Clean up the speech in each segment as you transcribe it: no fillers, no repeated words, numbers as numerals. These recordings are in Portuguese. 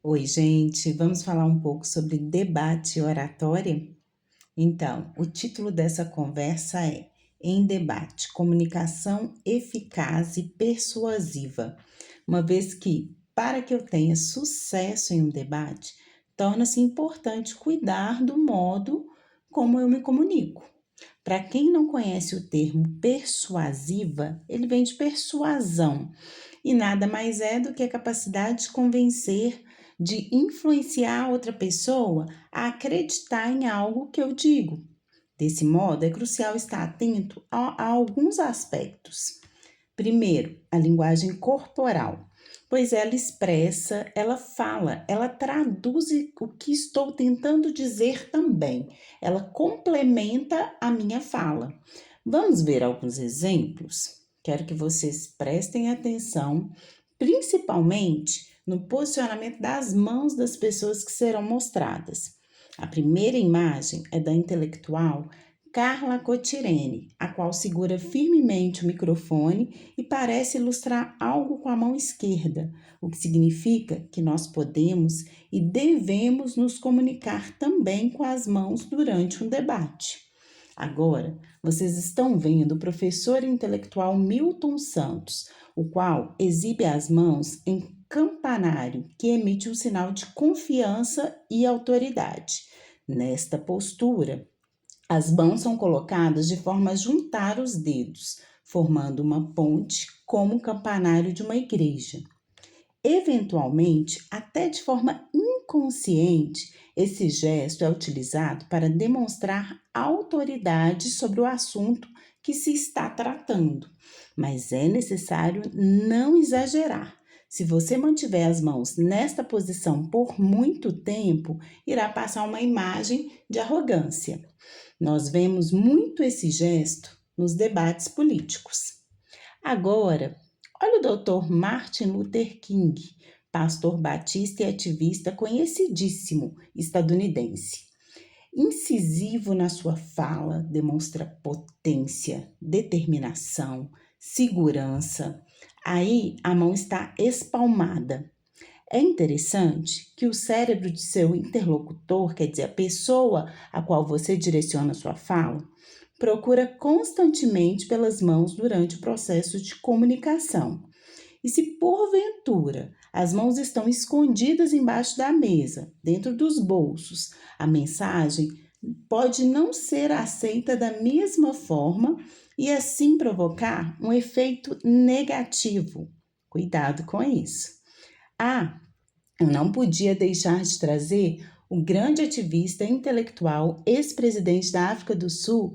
Oi, gente, vamos falar um pouco sobre debate e oratória? Então, o título dessa conversa é Em Debate, Comunicação Eficaz e Persuasiva, uma vez que, para que eu tenha sucesso em um debate, torna-se importante cuidar do modo como eu me comunico. Para quem não conhece o termo persuasiva, ele vem de persuasão e nada mais é do que a capacidade de convencer, de influenciar outra pessoa a acreditar em algo que eu digo. Desse modo, é crucial estar atento a alguns aspectos. Primeiro, a linguagem corporal, pois ela expressa, ela fala, ela traduz o que estou tentando dizer também. Ela complementa a minha fala. Vamos ver alguns exemplos? Quero que vocês prestem atenção, principalmente no posicionamento das mãos das pessoas que serão mostradas. A primeira imagem é da intelectual Carla Cotirene, a qual segura firmemente o microfone e parece ilustrar algo com a mão esquerda, o que significa que nós podemos e devemos nos comunicar também com as mãos durante um debate. Agora, vocês estão vendo o professor intelectual Milton Santos, o qual exibe as mãos em campanário, que emite um sinal de confiança e autoridade. Nesta postura, as mãos são colocadas de forma a juntar os dedos, formando uma ponte como o campanário de uma igreja. Eventualmente, até de forma inconsciente, esse gesto é utilizado para demonstrar autoridade sobre o assunto que se está tratando, mas é necessário não exagerar. Se você mantiver as mãos nesta posição por muito tempo, irá passar uma imagem de arrogância. Nós vemos muito esse gesto nos debates políticos. Agora, olha o Dr. Martin Luther King, pastor batista e ativista conhecidíssimo estadunidense. Incisivo na sua fala, demonstra potência, determinação, segurança. Aí a mão está espalmada. É interessante que o cérebro de seu interlocutor, quer dizer, a pessoa a qual você direciona sua fala, procura constantemente pelas mãos durante o processo de comunicação. E se porventura as mãos estão escondidas embaixo da mesa, dentro dos bolsos, a mensagem pode não ser aceita da mesma forma e assim provocar um efeito negativo. Cuidado com isso. Eu não podia deixar de trazer o grande ativista intelectual, ex-presidente da África do Sul,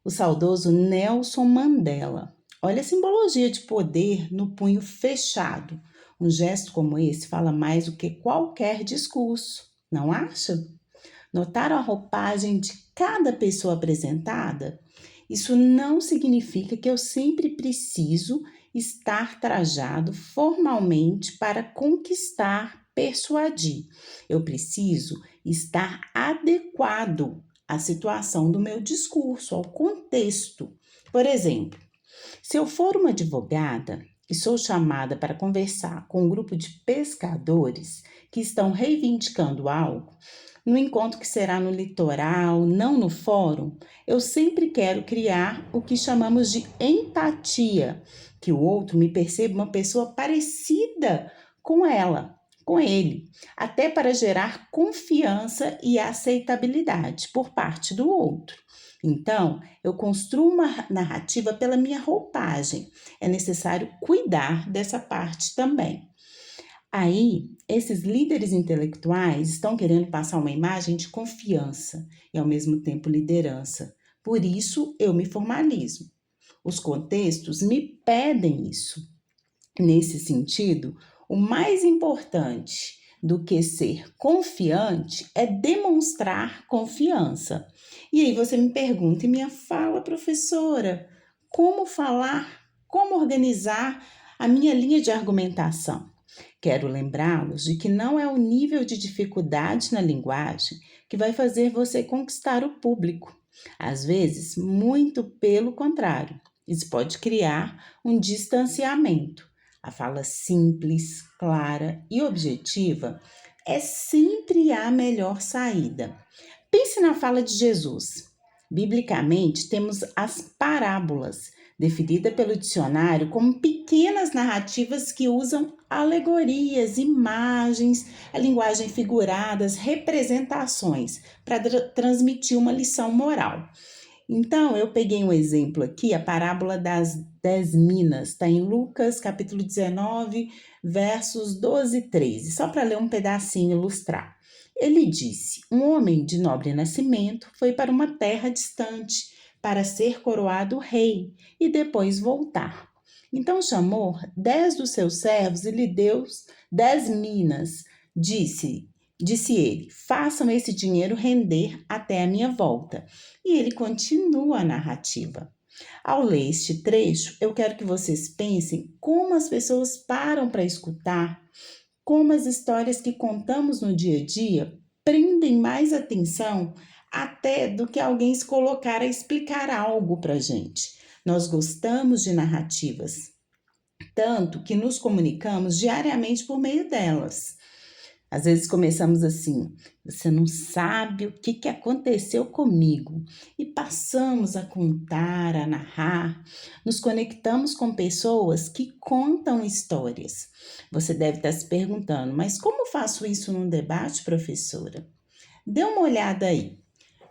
o saudoso Nelson Mandela. Olha a simbologia de poder no punho fechado. Um gesto como esse fala mais do que qualquer discurso, não acha? Notaram a roupagem de cada pessoa apresentada? Isso não significa que eu sempre preciso estar trajado formalmente para conquistar, persuadir. Eu preciso estar adequado à situação do meu discurso, ao contexto. Por exemplo, se eu for uma advogada e sou chamada para conversar com um grupo de pescadores que estão reivindicando algo, no encontro que será no litoral, não no fórum, eu sempre quero criar o que chamamos de empatia, que o outro me perceba uma pessoa parecida com ela, com ele, até para gerar confiança e aceitabilidade por parte do outro. Então, eu construo uma narrativa pela minha roupagem. É necessário cuidar dessa parte também. Aí, esses líderes intelectuais estão querendo passar uma imagem de confiança e, ao mesmo tempo, liderança. Por isso, eu me formalizo. Os contextos me pedem isso. Nesse sentido, o mais importante do que ser confiante é demonstrar confiança. E aí você me pergunta, e minha fala, professora, como falar, como organizar a minha linha de argumentação? Quero lembrá-los de que não é o nível de dificuldade na linguagem que vai fazer você conquistar o público. Às vezes, muito pelo contrário, isso pode criar um distanciamento. A fala simples, clara e objetiva é sempre a melhor saída. Pense na fala de Jesus. Biblicamente, temos as parábolas, definida pelo dicionário como pequenas narrativas que usam alegorias, imagens, a linguagem figuradas, representações para transmitir uma lição moral. Então, eu peguei um exemplo aqui, a parábola das 10 minas, está em Lucas, capítulo 19, versos 12 e 13, só para ler um pedacinho e ilustrar. Ele disse: um homem de nobre nascimento foi para uma terra distante para ser coroado rei e depois voltar. Então chamou 10 dos seus servos e lhe deu 10 minas. Disse ele: façam esse dinheiro render até a minha volta. E ele continua a narrativa. Ao ler este trecho, eu quero que vocês pensem como as pessoas param para escutar, como as histórias que contamos no dia a dia prendem mais atenção até do que alguém se colocar a explicar algo para a gente. Nós gostamos de narrativas, tanto que nos comunicamos diariamente por meio delas. Às vezes começamos assim: você não sabe o que aconteceu comigo. E passamos a contar, a narrar, nos conectamos com pessoas que contam histórias. Você deve estar se perguntando: mas como faço isso num debate, professora? Dê uma olhada aí.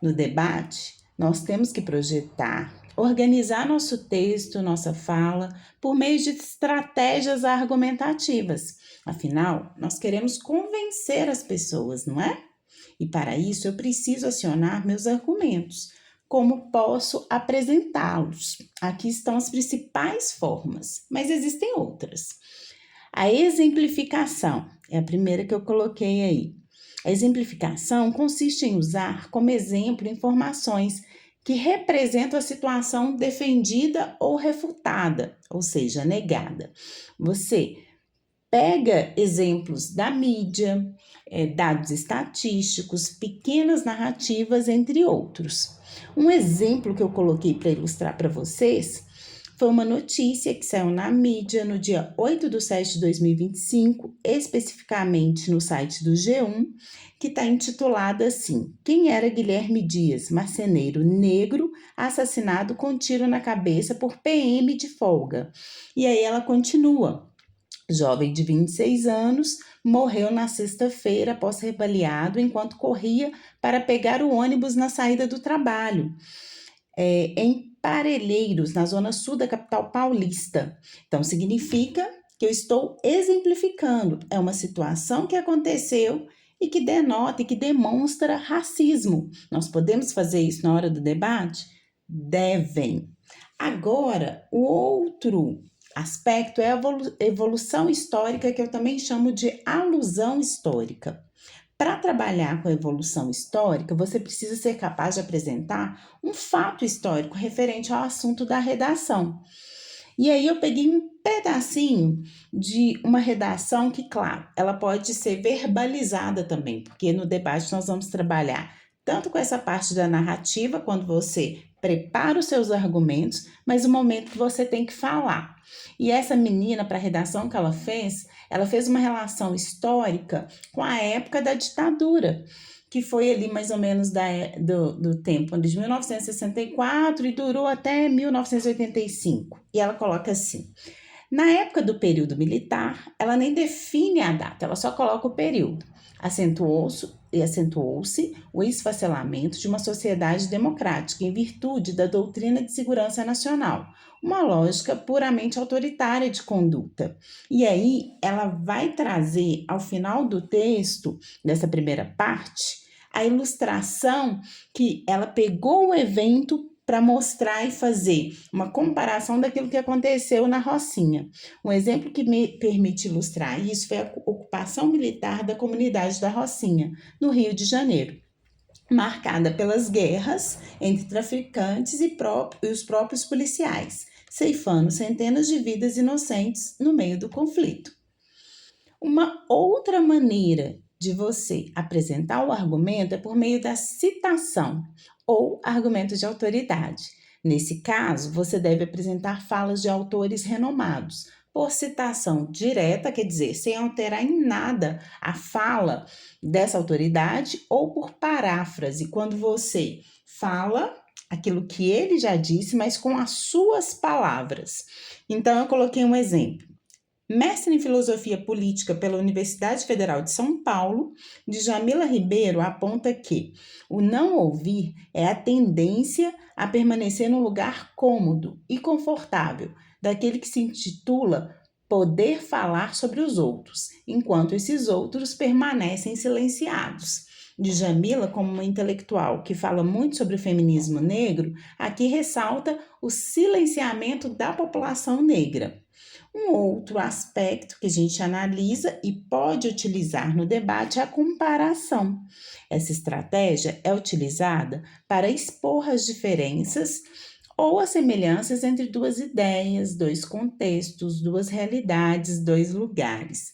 No debate, nós temos que projetar, organizar nosso texto, nossa fala, por meio de estratégias argumentativas. Afinal, nós queremos convencer as pessoas, não é? E para isso eu preciso acionar meus argumentos. Como posso apresentá-los? Aqui estão as principais formas, mas existem outras. A exemplificação é a primeira que eu coloquei aí. A exemplificação consiste em usar como exemplo informações que representam a situação defendida ou refutada, ou seja, negada. Você pega exemplos da mídia, dados estatísticos, pequenas narrativas, entre outros. Um exemplo que eu coloquei para ilustrar para vocês foi uma notícia que saiu na mídia no dia 8/7/2025, especificamente no site do G1, que está intitulada assim: quem era Guilherme Dias, marceneiro negro, assassinado com tiro na cabeça por PM de folga. E aí ela continua: jovem de 26 anos morreu na sexta-feira após ser baleado enquanto corria para pegar o ônibus na saída do trabalho, em Parelheiros, na zona sul da capital paulista. Então, significa que eu estou exemplificando. É uma situação que aconteceu e que denota e que demonstra racismo. Nós podemos fazer isso na hora do debate? Devem. Agora, o outro aspecto é a evolução histórica, que eu também chamo de alusão histórica. Para trabalhar com a evolução histórica, você precisa ser capaz de apresentar um fato histórico referente ao assunto da redação. E aí eu peguei um pedacinho de uma redação que, claro, ela pode ser verbalizada também, porque no debate nós vamos trabalhar tanto com essa parte da narrativa, quando você prepara os seus argumentos, mas o momento que você tem que falar. E essa menina, para a redação que ela fez uma relação histórica com a época da ditadura, que foi ali mais ou menos do tempo de 1964 e durou até 1985. E ela coloca assim: na época do período militar, ela nem define a data, ela só coloca o período. Acentuou-se o esfacelamento de uma sociedade democrática em virtude da doutrina de segurança nacional, uma lógica puramente autoritária de conduta. E aí ela vai trazer ao final do texto, dessa primeira parte, a ilustração que ela pegou o evento para mostrar e fazer uma comparação daquilo que aconteceu na Rocinha. Um exemplo que me permite ilustrar isso foi a ocupação militar da comunidade da Rocinha, no Rio de Janeiro, marcada pelas guerras entre traficantes e os próprios policiais, ceifando centenas de vidas inocentes no meio do conflito. Uma outra maneira de você apresentar o argumento é por meio da citação ou argumento de autoridade. Nesse caso, você deve apresentar falas de autores renomados, por citação direta, quer dizer, sem alterar em nada a fala dessa autoridade, ou por paráfrase, quando você fala aquilo que ele já disse, mas com as suas palavras. Então, eu coloquei um exemplo. Mestre em Filosofia Política pela Universidade Federal de São Paulo, Djamila Ribeiro aponta que o não ouvir é a tendência a permanecer num lugar cômodo e confortável, daquele que se intitula poder falar sobre os outros, enquanto esses outros permanecem silenciados. Djamila, como uma intelectual que fala muito sobre o feminismo negro, aqui ressalta o silenciamento da população negra. Um outro aspecto que a gente analisa e pode utilizar no debate é a comparação. Essa estratégia é utilizada para expor as diferenças ou as semelhanças entre duas ideias, dois contextos, duas realidades, dois lugares.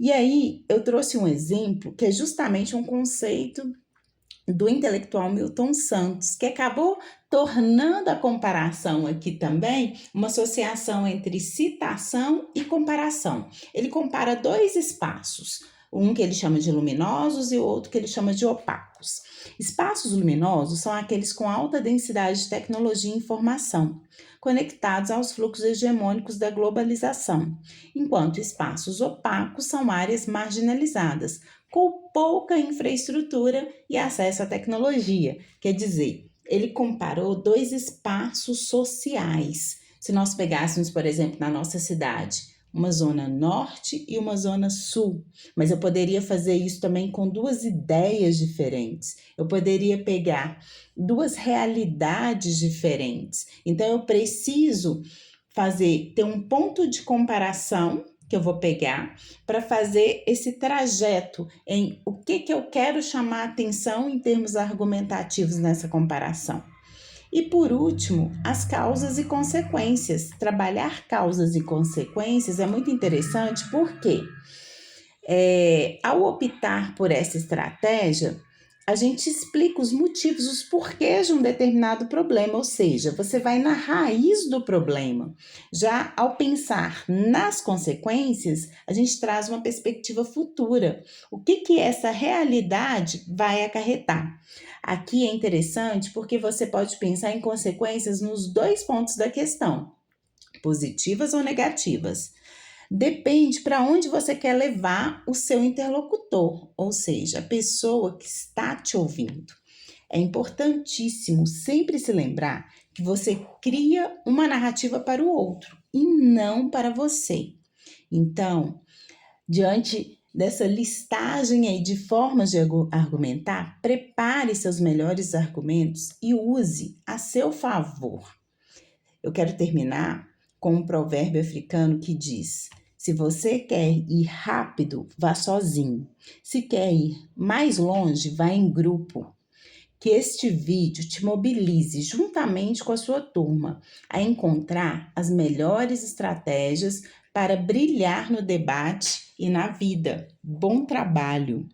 E aí, eu trouxe um exemplo que é justamente um conceito do intelectual Milton Santos, que acabou tornando a comparação aqui também uma associação entre citação e comparação. Ele compara dois espaços, um que ele chama de luminosos e o outro que ele chama de opacos. Espaços luminosos são aqueles com alta densidade de tecnologia e informação, conectados aos fluxos hegemônicos da globalização, enquanto espaços opacos são áreas marginalizadas, com pouca infraestrutura e acesso à tecnologia. Quer dizer, ele comparou dois espaços sociais. Se nós pegássemos, por exemplo, na nossa cidade, uma zona norte e uma zona sul, mas eu poderia fazer isso também com duas ideias diferentes. Eu poderia pegar duas realidades diferentes. Então, eu preciso ter um ponto de comparação que eu vou pegar para fazer esse trajeto em o que eu quero chamar a atenção em termos argumentativos nessa comparação. E por último, as causas e consequências. Trabalhar causas e consequências é muito interessante porque ao optar por essa estratégia, a gente explica os motivos, os porquês de um determinado problema, ou seja, você vai na raiz do problema. Já ao pensar nas consequências, a gente traz uma perspectiva futura. O que essa realidade vai acarretar? Aqui é interessante porque você pode pensar em consequências nos dois pontos da questão, positivas ou negativas. Depende para onde você quer levar o seu interlocutor, ou seja, a pessoa que está te ouvindo. É importantíssimo sempre se lembrar que você cria uma narrativa para o outro e não para você. Então, diante dessa listagem aí de formas de argumentar, prepare seus melhores argumentos e use a seu favor. Eu quero terminar com um provérbio africano que diz: se você quer ir rápido, vá sozinho. Se quer ir mais longe, vá em grupo. Que este vídeo te mobilize juntamente com a sua turma a encontrar as melhores estratégias para brilhar no debate e na vida. Bom trabalho!